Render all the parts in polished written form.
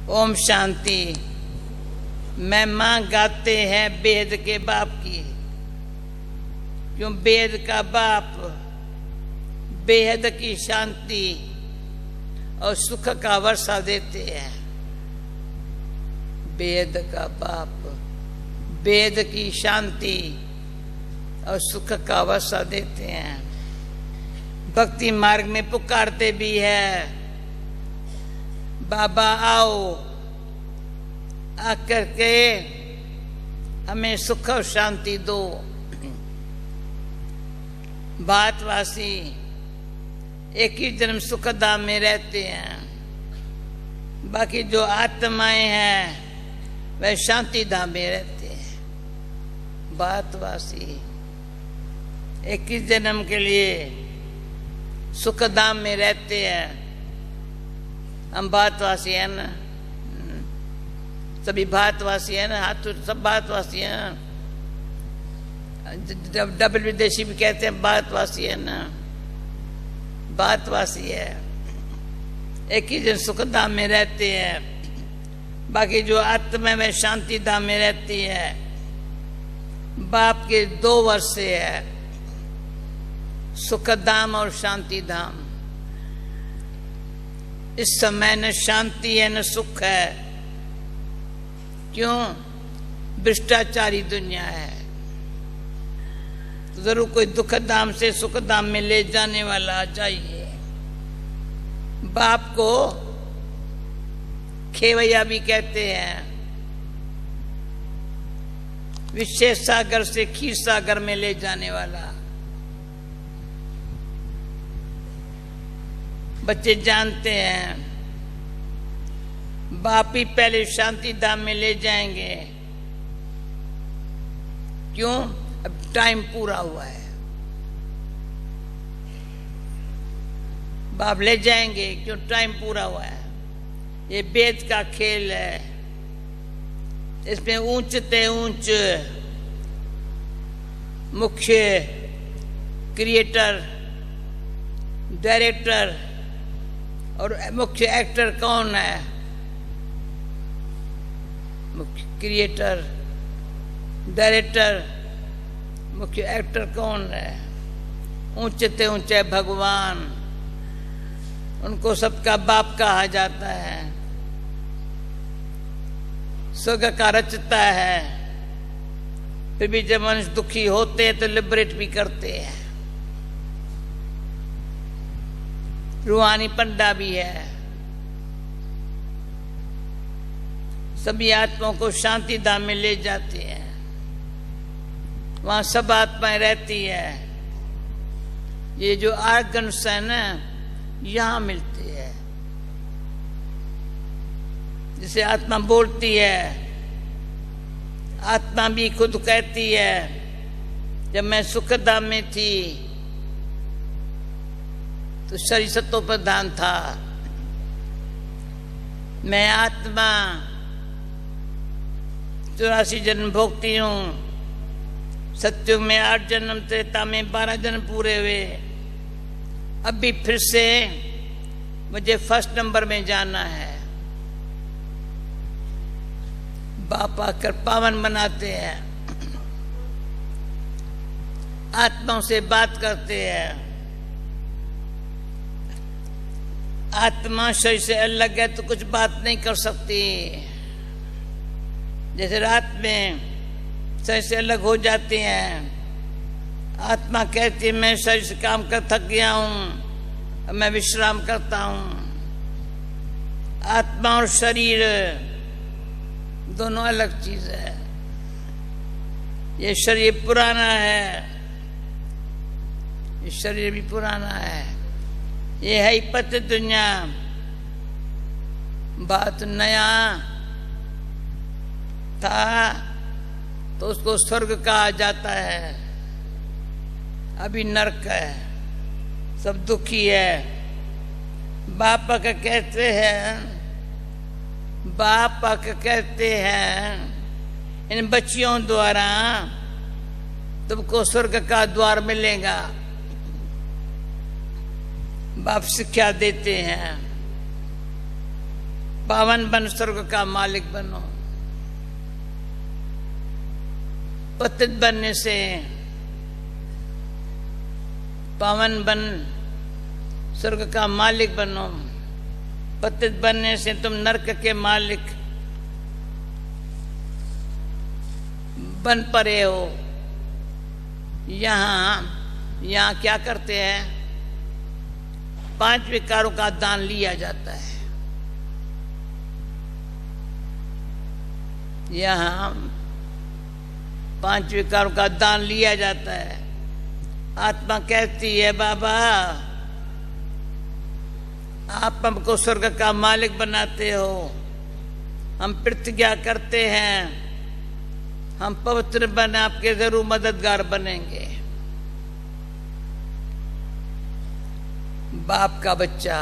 ओम शांति। महिमा गाते हैं वेद के बाप की, क्यों वेद का बाप बेहद की शांति और सुख का वर्षा देते हैं। वेद का बाप वेद की शांति और सुख का वर्षा देते हैं। भक्ति मार्ग में पुकारते भी है, बाबा आओ, आकर के हमें सुख और शांति दो। भारतवासी एक ही जन्म सुख धाम में रहते हैं, बाकी जो आत्माएं हैं वह शांति धाम में रहते हैं। भारतवासी एक ही जन्म के लिए सुख धाम में रहते हैं। हम भारतवासी हैं ना, सभी भारतवासी हैं ना, हाथ सब भारतवासी हैं। डबल विदेशी भी कहते हैं भारतवासी है ना, भारतवासी है। एक ही जन सुख धाम में रहते हैं, बाकी जो आत्मा में शांति धाम में रहती है। बाप के 2 वर्ष से है, सुख धाम और शांति धाम। इस समय न शांति है न सुख है, क्यों? भ्रष्टाचारी दुनिया है। जरूर कोई दुख धाम से सुख धाम में ले जाने वाला चाहिए। बाप को खेवैया भी कहते हैं, विशेष सागर से क्षीर सागर में ले जाने वाला। बच्चे जानते हैं बाप ही पहले शांति धाम में ले जाएंगे, क्यों? अब टाइम पूरा हुआ है। बाप ले जाएंगे क्यों? टाइम पूरा हुआ है। ये वेद का खेल है, इसमें ऊंचते ऊंच मुख्य क्रिएटर, डायरेक्टर और मुख्य एक्टर कौन है? मुख्य क्रिएटर, डायरेक्टर, मुख्य एक्टर कौन है? ऊंचे ऊंचे भगवान, उनको सबका बाप कहा जाता है। स्वर्ग का रचता है, फिर भी जब मनुष्य दुखी होते हैं तो लिबरेट भी करते हैं। रूहानी पंडा भी है। सभी आत्माओं को शांति धाम में ले जाते हैं, वहां सब आत्माएं रहती है। ये जो आर्गन्स है ना, यहां मिलती है। जिसे आत्मा बोलती है, आत्मा भी खुद कहती है, जब मैं सुख धाम में थी तो शरीर सत्व प्रधान था। मैं आत्मा 84 जन्म भोगती हूँ। सत्युग में 8 जन्म, त्रेता में 12 जन्म पूरे हुए। अभी फिर से मुझे फर्स्ट नंबर में जाना है। बाप आकर पावन बनाते हैं, आत्माओं से बात करते हैं। आत्मा शरीर से अलग है तो कुछ बात नहीं कर सकती। जैसे रात में शरीर से अलग हो जाते हैं, आत्मा कहती है मैं शरीर से काम कर थक गया हूं, मैं विश्राम करता हूं। आत्मा और शरीर दोनों अलग चीज है। ये शरीर पुराना है, ये शरीर भी पुराना है। ये है ही पत दुनिया, बात नया था तो उसको स्वर्ग कहा जाता है, अभी नरक है, सब दुखी है। बाप का कहते हैं, बाप का कहते हैं इन बच्चियों द्वारा तुमको स्वर्ग का द्वार मिलेगा। बाप शिक्षा देते हैं। पावन बन स्वर्ग का मालिक बनो। पतित बनने से पावन बन स्वर्ग का मालिक बनो। पतित बनने से तुम नरक के मालिक बन पड़े हो। यहाँ क्या करते हैं? 5 विकारों का दान लिया जाता है। यहाँ 5 विकारों का दान लिया जाता है। आत्मा कहती है बाबा आप हमको स्वर्ग का मालिक बनाते हो, हम प्रतिज्ञा करते हैं हम पवित्र बन आपके जरूर मददगार बनेंगे। बाप का बच्चा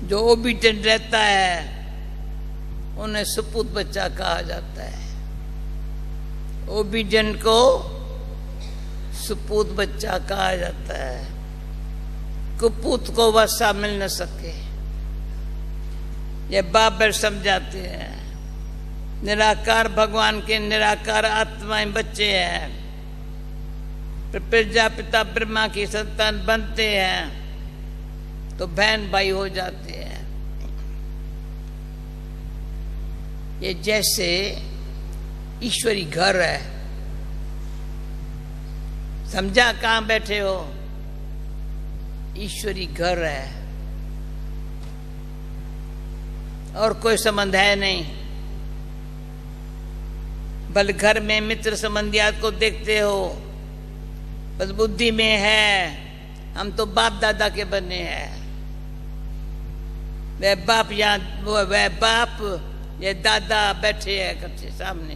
जो ओबीडिएंट रहता है उन्हें सपूत बच्चा कहा जाता है। ओबीडिएंट को सपूत बच्चा कहा जाता है। कुपूत को वसा मिल न सके, ये बाबर समझाते हैं। निराकार भगवान के निराकार आत्माएं बच्चे हैं, प्रजापिता ब्रह्मा की संतान बनते हैं तो बहन भाई हो जाते हैं। ये जैसे ईश्वरी घर है, समझा? कहां बैठे हो? ईश्वरी घर है और कोई संबंध है नहीं। बल घर में मित्र संबंधियात को देखते हो, बस बुद्धि में है हम तो बाप दादा के बने हैं। वह बाप वह बाप ये दादा बैठे हैं कच्चे सामने,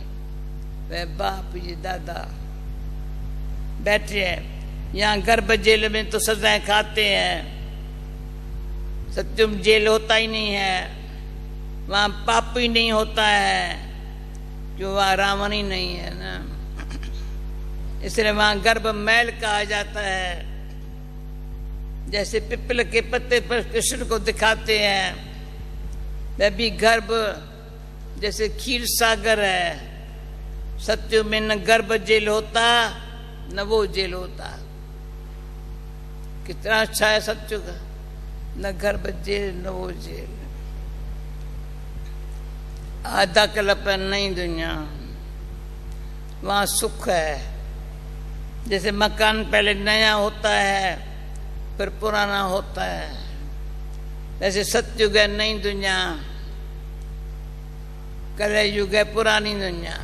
वह बाप ये दादा बैठे हैं। यहाँ गर्भ जेल में तो सजाएं खाते हैं, सत्यम जेल होता ही नहीं है, वहां पाप ही नहीं होता है, जो वहां रावण ही नहीं है ना, इसलिए वहां गर्भ मैल कहा जाता है। जैसे पिपल के पत्ते पर कृष्ण को दिखाते हैं, वह भी गर्भ जैसे क्षीर सागर है। सत्य में न गर्भ जेल होता न वो जेल होता। कितना अच्छा है सत्य का, न गर्भ जेल न वो जेल। आधा कल्पन नहीं दुनिया, वहां सुख है। जैसे मकान पहले नया होता है फिर पुराना होता है, जैसे सतयुग है नई दुनिया, कलयुग है पुरानी दुनिया।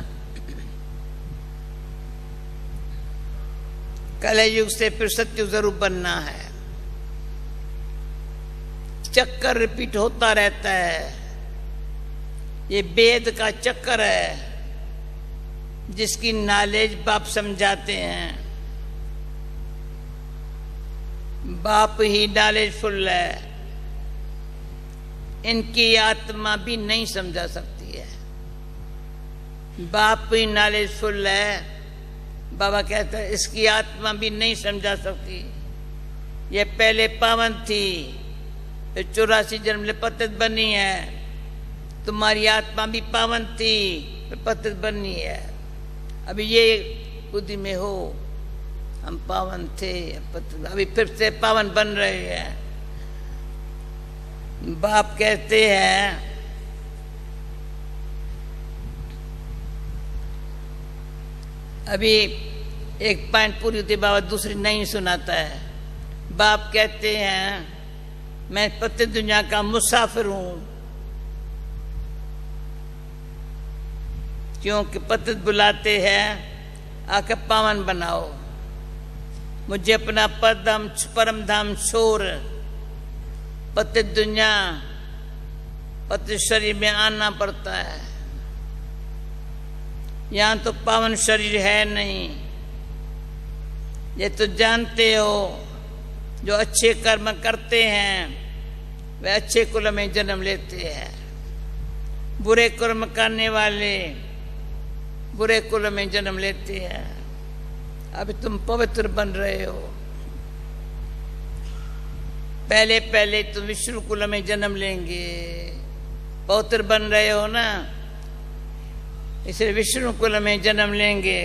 कलयुग से फिर सत्युग जरूर बनना है। चक्कर रिपीट होता रहता है। ये वेद का चक्कर है जिसकी नॉलेज बाप समझाते हैं। बाप ही नॉलेजफुल है, इनकी आत्मा भी नहीं समझा सकती है। बाप ही नॉलेजफुल है, बाबा कहता है इसकी आत्मा भी नहीं समझा सकती। ये पहले पावन थी, 84 जन्म ले पतित बनी है। तुम्हारी आत्मा भी पावन थी, पतित बनी है। अभी ये बुद्धि में हो हम पावन थे, पतित, अभी फिर से पावन बन रहे हैं। बाप कहते हैं अभी एक पॉइंट पूरी होती बाबा दूसरी नहीं सुनाता है। बाप कहते हैं मैं पतित दुनिया का मुसाफिर हूं, क्योंकि पतित बुलाते हैं आकर पावन बनाओ। मुझे अपना परम धाम छोड़ पतित दुनिया पतित शरीर में आना पड़ता है। यहाँ तो पावन शरीर है नहीं। ये तो जानते हो जो अच्छे कर्म करते हैं वे अच्छे कुल में जन्म लेते हैं, बुरे कर्म करने वाले बुरे कुल में जन्म लेते हैं। अभी तुम पवित्र बन रहे हो। पहले पहले तो विष्णु कुल में जन्म लेंगे, पौत्र बन रहे हो ना, इसलिए विष्णु कुल में जन्म लेंगे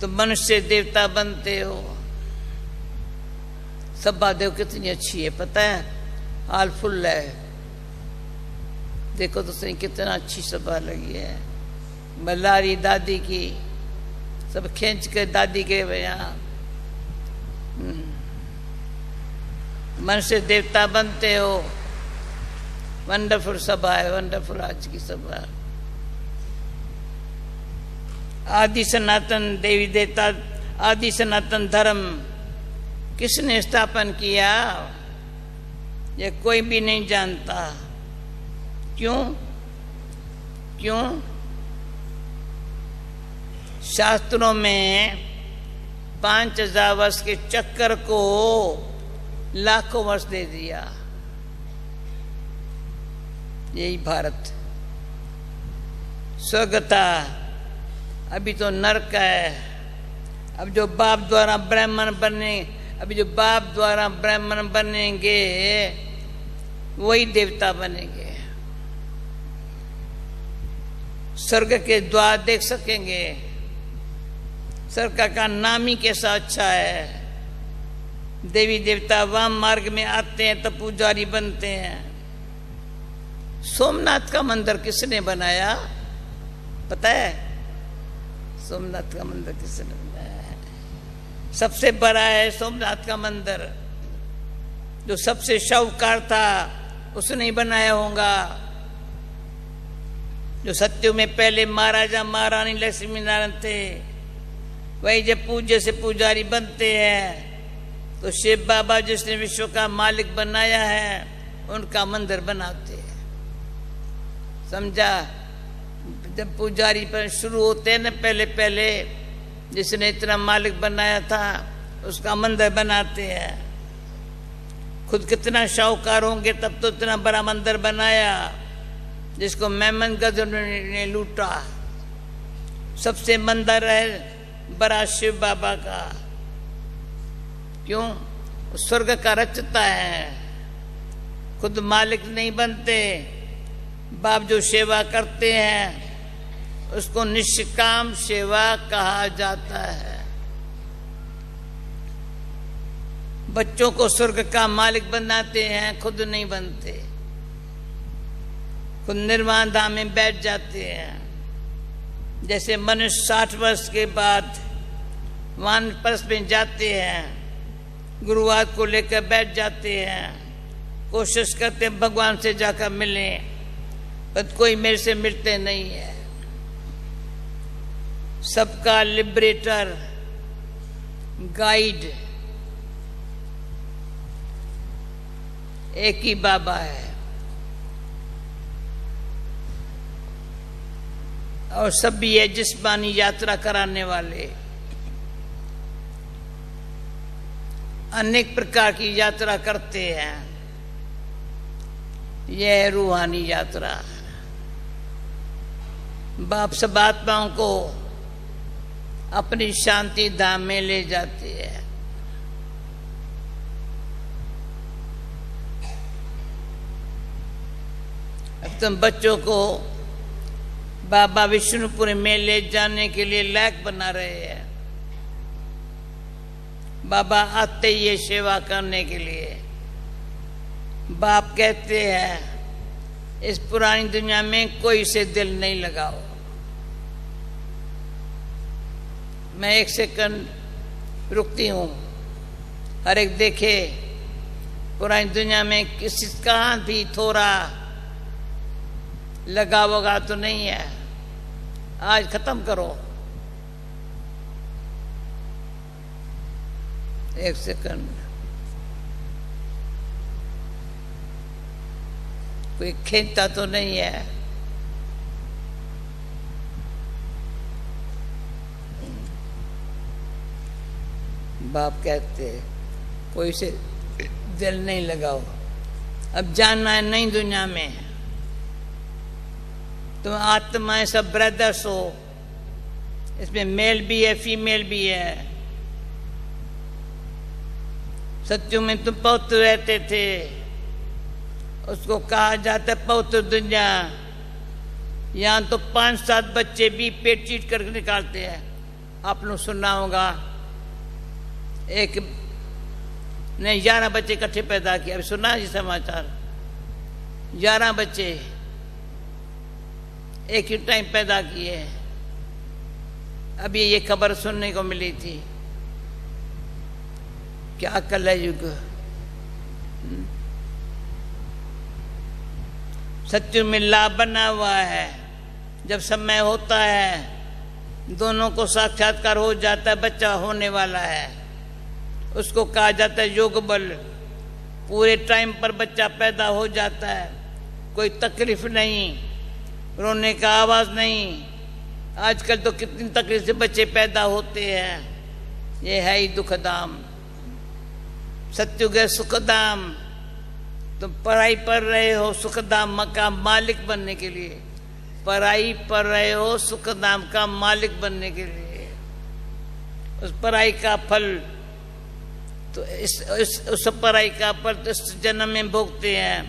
तो मनुष्य देवता बनते हो। सभा देव कितनी अच्छी है पता है, हाल फुल है। देखो तो सही कितना अच्छी सभा लगी है। मल्लारी दादी की सब खींच के दादी के यहाँ मनुष्य देवता बनते हो। वंडरफुल सभा है, वंडरफुल आज की सभा। आदि सनातन देवी देवता, आदि सनातन धर्म किसने स्थापन किया ये कोई भी नहीं जानता। क्यों? क्यों? शास्त्रों में 5000 वर्ष के चक्कर को लाखों वर्ष दे दिया। यही भारत स्वर्ग था, अभी तो नरक है। अब जो बाप द्वारा ब्राह्मण बने, अभी जो बाप द्वारा ब्राह्मण बनेंगे वही देवता बनेंगे। स्वर्ग के द्वार देख सकेंगे। स्वर्ग का नाम ही कैसा अच्छा है। देवी देवता वाम मार्ग में आते हैं तो पुजारी बनते हैं। सोमनाथ का मंदिर किसने बनाया पता है? सोमनाथ का मंदिर किसने बनाया है? सबसे बड़ा है सोमनाथ का मंदिर। जो सबसे शाहूकार था उसने ही बनाया होगा। जो सत्युग में पहले महाराजा महारानी लक्ष्मी नारायण थे, वही जब पूज्य से पुजारी बनते हैं तो शिव बाबा जिसने विश्व का मालिक बनाया है उनका मंदिर बनाते हैं। समझा? जब पुजारी पर शुरू होते हैं ना, पहले पहले जिसने इतना मालिक बनाया था उसका मंदिर बनाते हैं। खुद कितना शाहूकार होंगे तब तो इतना बड़ा मंदिर बनाया जिसको मेमन गजर ने लूटा। सबसे मंदिर है बड़ा शिव बाबा का। क्यों? स्वर्ग का रचता है, खुद मालिक नहीं बनते। बाप जो सेवा करते हैं उसको निष्काम सेवा कहा जाता है। बच्चों को स्वर्ग का मालिक बनाते हैं, खुद नहीं बनते। खुद निर्वाण धाम में बैठ जाते हैं। जैसे मनुष्य 60 वर्ष के बाद वानप्रस्थ में जाते हैं, गुरुवार को लेकर बैठ जाते हैं, कोशिश करते हैं भगवान से जाकर मिलें, पर कोई मेरे से मिलते नहीं है। सबका लिबरेटर गाइड एक ही बाबा है और सब भी है जिस्मानी यात्रा कराने वाले। अनेक प्रकार की यात्रा करते हैं। यह है रूहानी यात्रा। बाप सब आत्माओं को अपनी शांति धाम में ले जाते हैं। अब तुम बच्चों को बाबा विष्णुपुरी में ले जाने के लिए लायक बना रहे हैं। बाबा आते ही ये सेवा करने के लिए। बाप कहते हैं इस पुरानी दुनिया में कोई से दिल नहीं लगाओ। मैं 1 सेकंड रुकती हूँ। हर एक देखे पुरानी दुनिया में किसी का भी थोड़ा लगावगा तो नहीं है। आज खत्म करो। 1 सेकंड। कोई खींचता तो नहीं है। बाप कहते कोई से दिल नहीं लगाओ। अब जानना है नई दुनिया में तुम आत्माएं सब ब्रदर्स हो। इसमें मेल भी है, फीमेल भी है। सत्यु में तुम पौत्र रहते थे, उसको कहा जाता है पौत्र दुनिया। यहाँ तो 5-7 बच्चे भी पेट चीट कर निकालते हैं। आप लोग सुनना होगा, एक ने 11 बच्चे इकट्ठे पैदा किए। अभी सुना है समाचार, 11 बच्चे एक ही टाइम पैदा किए। अभी ये खबर सुनने को मिली थी। क्या कलयुग। सत्यु में लाभ बना हुआ है। जब समय होता है दोनों को साक्षात्कार हो जाता है, बच्चा होने वाला है, उसको कहा जाता है योग बल। पूरे टाइम पर बच्चा पैदा हो जाता है, कोई तकलीफ नहीं, रोने का आवाज नहीं। आजकल तो कितनी तकलीफ से बच्चे पैदा होते हैं। ये है ही दुखधाम। सत्युग है सुखधाम। तुम पढ़ाई पढ़ रहे हो सुखधाम का मालिक बनने के लिए, पढ़ाई पढ़ रहे हो सुखधाम का मालिक बनने के लिए। उस पढ़ाई का फल तो उस पढ़ाई का फल तो इस जन्म में भोगते हैं,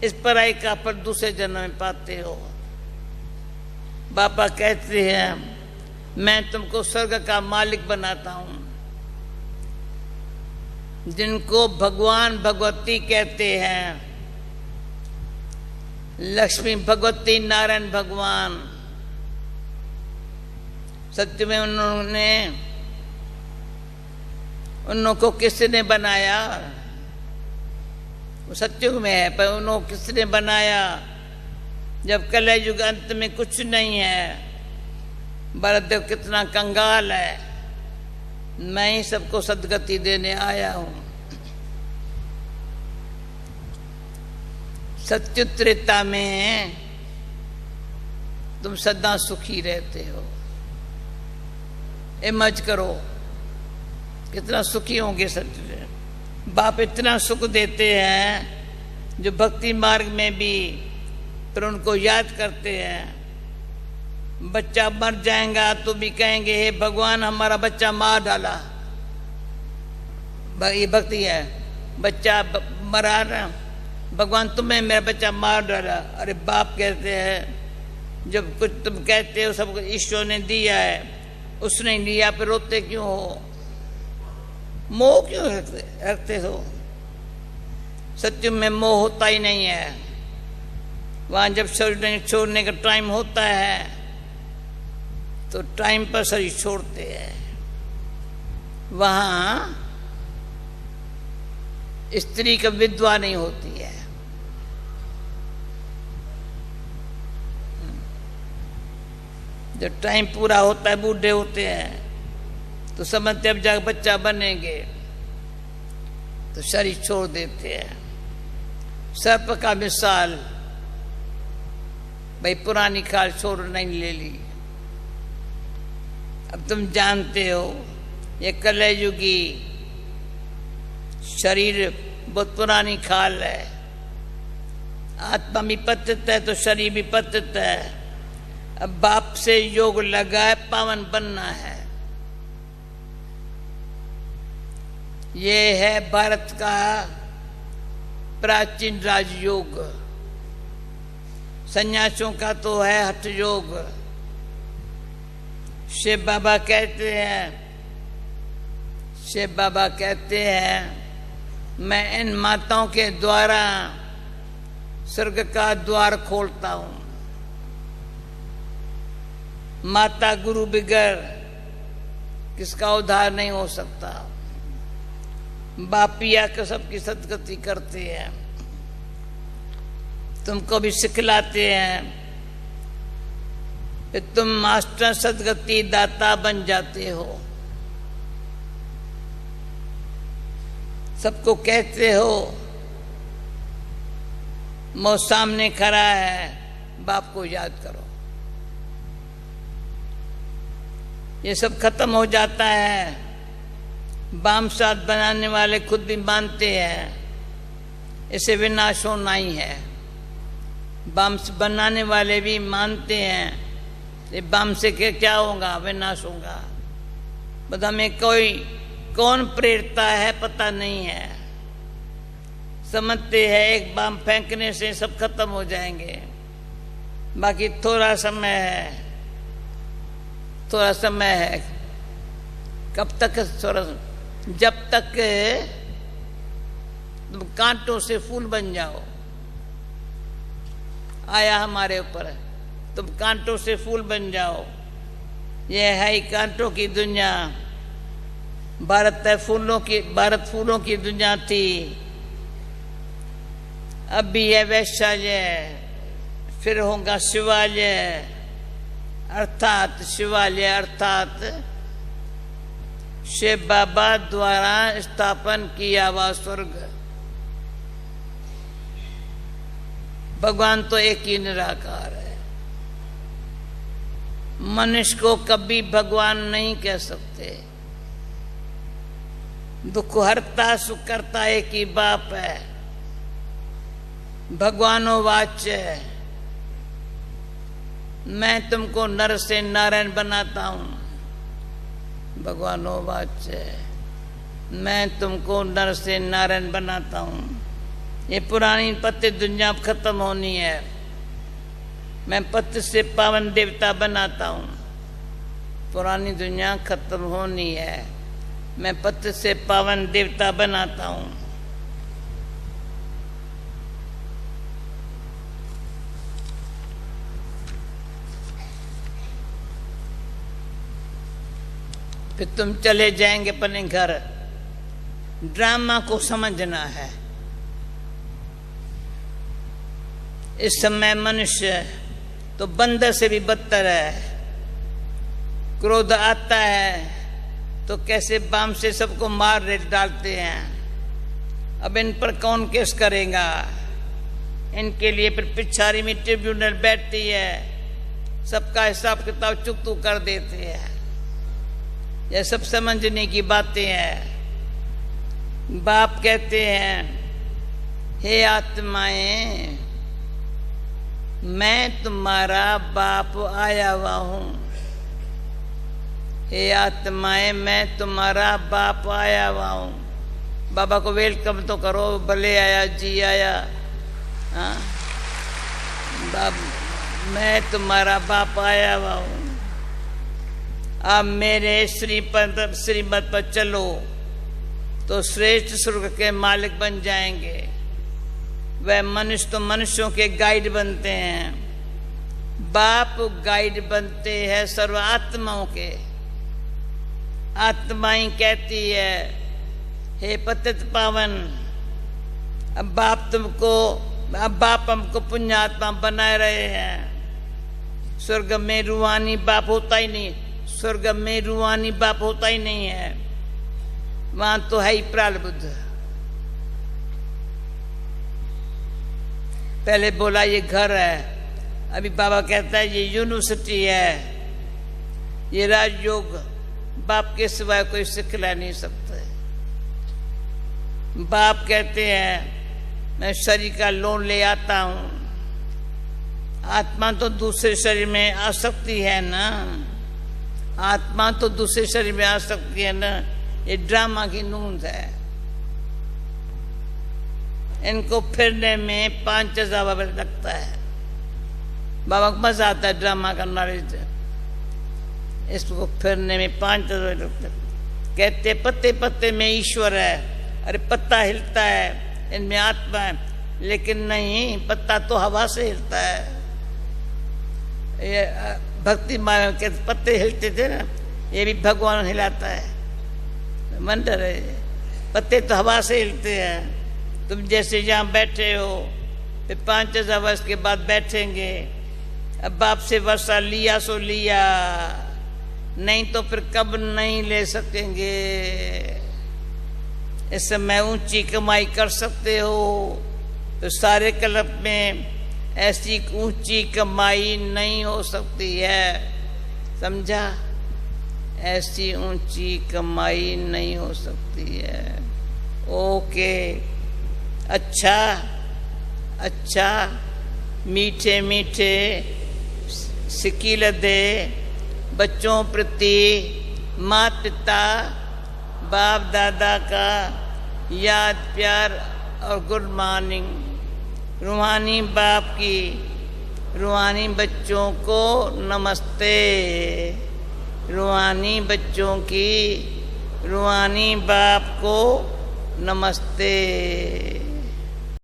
इस पढ़ाई का फल दूसरे जन्म में पाते हो। बाबा कहते हैं मैं तुमको स्वर्ग का मालिक बनाता हूं। जिनको भगवान भगवती कहते हैं, लक्ष्मी भगवती नारायण भगवान, सत्य में उनको किसने बनाया? वो सत्युग में है, पर उनको किसने बनाया? जब कलयुग अंत में कुछ नहीं है, भरतदेव कितना कंगाल है, मैं ही सबको सदगति देने आया हूं। सत्य त्रेता में तुम सदा सुखी रहते हो। इमज करो कितना सुखी होंगे सत्य। बाप इतना सुख देते हैं जो भक्ति मार्ग में भी फिर उनको याद करते हैं। बच्चा मर जाएगा तो भी कहेंगे हे भगवान हमारा बच्चा मार डाला। ये भक्ति है। बच्चा मरा ना, भगवान तुम्हें मेरा बच्चा मार डाला। अरे बाप कहते हैं जब कुछ तुम कहते हो सब ईश्वर ने दिया है, उसने लिया, फिर रोते क्यों हो? मोह क्यों रखते हो? सत्य में मोह होता ही नहीं है। वहां जब शरीर छोड़ने का टाइम होता है तो टाइम पर शरीर छोड़ते हैं। वहां स्त्री का विधवा नहीं होती है। जब टाइम पूरा होता है, बूढ़े होते हैं, तो समझते अब जाकर बच्चा बनेंगे, तो शरीर छोड़ देते हैं। सर्प का मिसाल, भाई पुरानी खाल छोड़ नहीं ले ली। अब तुम जानते हो ये कलयुगी शरीर बहुत पुरानी खाल है। आत्मा भी पतित है तो शरीर भी पतित है। अब बाप से योग लगा है, पावन बनना है। ये है भारत का प्राचीन राजयोग। सन्यासियों का तो है हठ योग। शिव बाबा कहते हैं मैं इन माताओं के द्वारा स्वर्ग का द्वार खोलता हूं। माता गुरु बिगर किसका उद्धार नहीं हो सकता। बापिया के सबकी सदगति करते हैं, तुमको भी सिखलाते हैं, फिर तुम मास्टर सदगति दाता बन जाते हो। सबको कहते हो मौत सामने खड़ा है, बाप को याद करो। ये सब खत्म हो जाता है। बाम साथ बनाने वाले खुद भी मानते हैं इसे विनाश होना ही है। बाम बनाने वाले भी मानते हैं ये बाम से क्या होगा, विनाश होगा। बस हमें कौन प्रेरता है पता नहीं है। समझते हैं एक बम फेंकने से सब खत्म हो जाएंगे, बाकी थोड़ा समय है, थोड़ा समय है। कब तक? थोड़ा, जब तक तुम कांटों से फूल बन जाओ। आया हमारे ऊपर, तुम कांटों से फूल बन जाओ। यह है कांटों की दुनिया। भारत फूलों की दुनिया थी, अब भी है वैशाल्य, फिर होगा शिवालय, अर्थात शिवालय अर्थात शिव बाबा द्वारा स्थापन किया हुआ स्वर्ग। भगवान तो एक ही निराकार है। मनुष्य को कभी भगवान नहीं कह सकते। दुख हरता सुख करता एक ही बाप है। भगवानो वाच्य, मैं तुमको नर से नारायण बनाता हूं। भगवानो वाच्य, मैं तुमको नर से नारायण बनाता हूं। ये पुरानी पत्य दुनिया खत्म होनी है। मैं पत्य से पावन देवता बनाता हूं। पुरानी दुनिया खत्म होनी है, मैं पत्य से पावन देवता बनाता हूं। फिर तुम चले जाएंगे अपने घर। ड्रामा को समझना है। इस समय मनुष्य तो बंदर से भी बदतर है। क्रोध आता है तो कैसे बाम से सबको मार डालते हैं। अब इन पर कौन केस करेगा? इनके लिए फिर पिछारी में ट्रिब्यूनल बैठती है, सबका हिसाब किताब चुकतू कर देते हैं। यह सब समझने की बातें हैं। बाप कहते हैं, हे आत्माएं, मैं तुम्हारा बाप आया हुआ हूं। हे आत्माएं, मैं तुम्हारा बाप आया हुआ हूं। बाबा को वेलकम तो करो, भले आया जी आया। हाँ, मैं तुम्हारा बाप आया हुआ हूं। आप मेरे श्रीमत पर चलो तो श्रेष्ठ स्वर्ग के मालिक बन जाएंगे। वह मनुष्य तो मनुष्यों के गाइड बनते हैं। बाप गाइड बनते हैं सर्व आत्माओं के। आत्माएं कहती है, हे पतित पावन, अब बाप हमको पुण्यात्मा बनाए रहे हैं। स्वर्ग में रूहानी बाप होता ही नहीं। स्वर्ग में रूहानी बाप होता ही नहीं है। वहां तो है ही प्रारब्ध। पहले बोला ये घर है, अभी बाबा कहता है ये यूनिवर्सिटी है। ये राजयोग बाप के सिवाय कोई सिखला नहीं सकता। बाप कहते हैं, मैं शरीर का लोन ले आता हूं। आत्मा तो दूसरे शरीर में आ सकती है ना। आत्मा तो दूसरे शरीर में आ सकती है ना। ये ड्रामा की नूंद है। इनको फिरने में 5000 वर्ष लगता है। बाबा को मजा आता है ड्रामा का नॉलेज। इसको फिरने में 5000 वर्ष लगता है। कहते पत्ते पत्ते में ईश्वर है। अरे पत्ता हिलता है, इनमें आत्मा है। लेकिन नहीं, पत्ता तो हवा से हिलता है। ये भक्ति मार्ग के पत्ते हिलते थे ना, ये भी भगवान हिलाता है। मंदिर है, पत्ते तो हवा से हिलते हैं। तुम जैसे यहाँ बैठे हो, फिर 5000 वर्ष के बाद बैठेंगे। अब बाप से वर्षा लिया सो लिया, नहीं तो फिर कब नहीं ले सकेंगे। इस समय ऊंची कमाई कर सकते हो तो सारे कल्प में ऐसी ऊंची कमाई नहीं हो सकती है। समझा? ऐसी ऊंची कमाई नहीं हो सकती है। ओके, अच्छा, मीठे मीठे सिकील दे बच्चों प्रति माता पिता बाप दादा का याद प्यार और गुड मॉर्निंग। रूहानी बाप की रूहानी बच्चों को नमस्ते। रूहानी बच्चों की रूहानी बाप को नमस्ते।